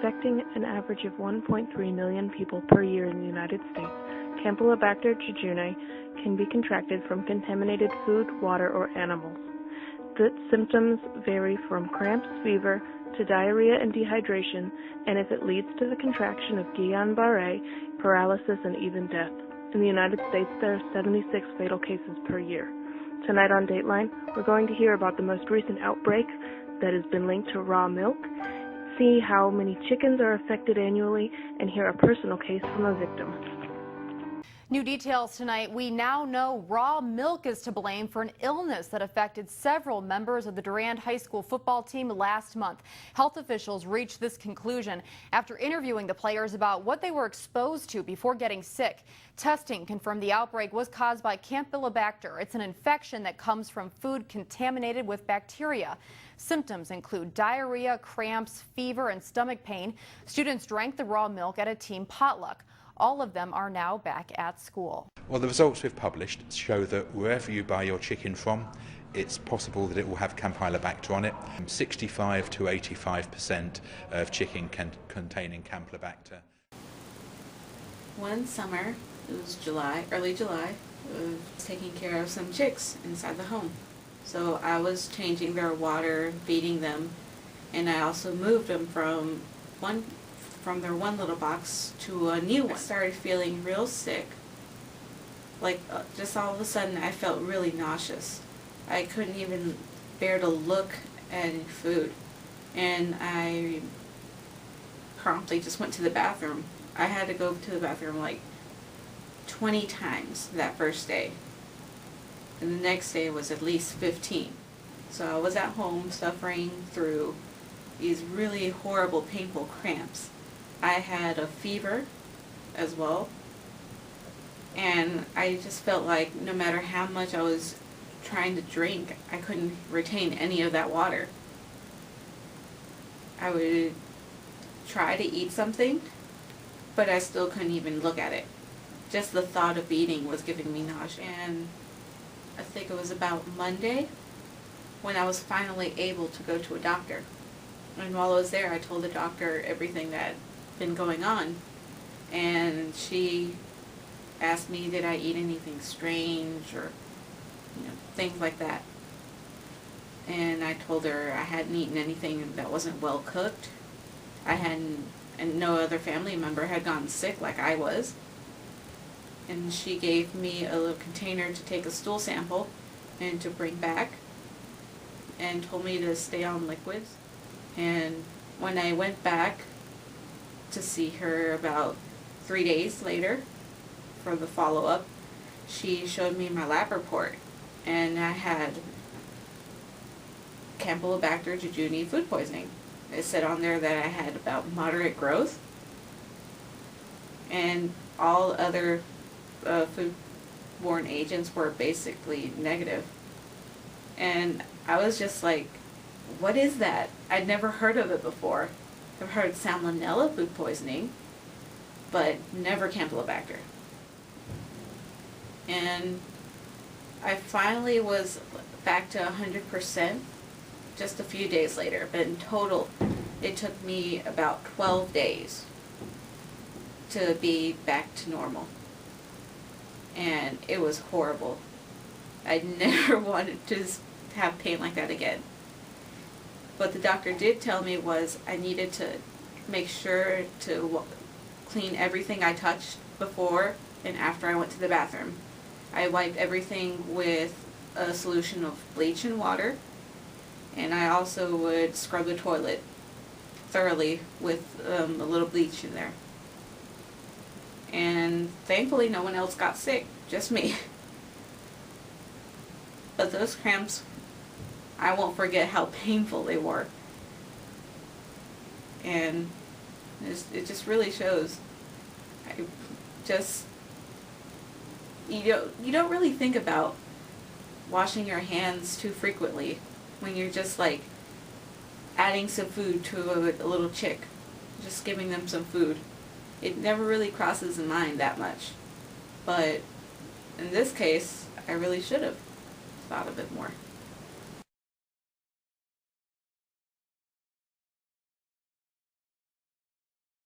Affecting an average of 1.3 million people per year in the United States, Campylobacter jejuni can be contracted from contaminated food, water, or animals. The symptoms vary from cramps, fever, to diarrhea and dehydration, and if it leads to the contraction of Guillain-Barré, paralysis, and even death. In the United States, there are 76 fatal cases per year. Tonight on Dateline, we're going to hear about the most recent outbreak that has been linked to raw milk, see how many chickens are affected annually, and hear a personal case from a victim. New details tonight. We now know raw milk is to blame for an illness that affected several members of the Durand High School football team last month. Health officials reached this conclusion after interviewing the players about what they were exposed to before getting sick. Testing confirmed the outbreak was caused by Campylobacter. It's an infection that comes from food contaminated with bacteria. Symptoms include diarrhea, cramps, fever, and stomach pain. Students drank the raw milk at a team potluck. All of them are now back at school. Well, the results we've published show that wherever you buy your chicken from, it's possible that it will have Campylobacter on it. 65 to 85% of chicken containing Campylobacter. One summer, it was early July, I was taking care of some chicks inside the home. So I was changing their water, feeding them, and I also moved them from their one little box to a new one. I started feeling real sick. Just all of a sudden I felt really nauseous. I couldn't even bear to look at any food. And I promptly just went to the bathroom. I had to go to the bathroom like 20 times that first day. And the next day was at least 15. So I was at home suffering through these really horrible, painful cramps. I had a fever as well, and I just felt like no matter how much I was trying to drink, I couldn't retain any of that water. I would try to eat something, but I still couldn't even look at it. Just the thought of eating was giving me nausea. And I think it was about Monday when I was finally able to go to a doctor. And while I was there, I told the doctor everything that been going on, and she asked me, did I eat anything strange or things like that. And I told her I hadn't eaten anything that wasn't well cooked. I hadn't, and no other family member had gotten sick like I was. And she gave me a little container to take a stool sample and to bring back, and told me to stay on liquids. And when I went back to see her about 3 days later for the follow-up, she showed me my lab report, and I had Campylobacter jejuni food poisoning. It said on there that I had about moderate growth, and all other foodborne agents were basically negative. And I was just like, what is that? I'd never heard of it before. I've heard salmonella food poisoning, but never Campylobacter. And I finally was back to 100% just a few days later, but in total it took me about 12 days to be back to normal. And it was horrible. I never wanted to have pain like that again. What the doctor did tell me was I needed to make sure to clean everything I touched before and after I went to the bathroom. I wiped everything with a solution of bleach and water, and I also would scrub the toilet thoroughly with a little bleach in there. And thankfully no one else got sick, just me. But those cramps, I won't forget how painful they were. And it just really shows. You don't really think about washing your hands too frequently when you're just like adding some food to a little chick, just giving them some food. It never really crosses the mind that much. But in this case, I really should have thought of it more.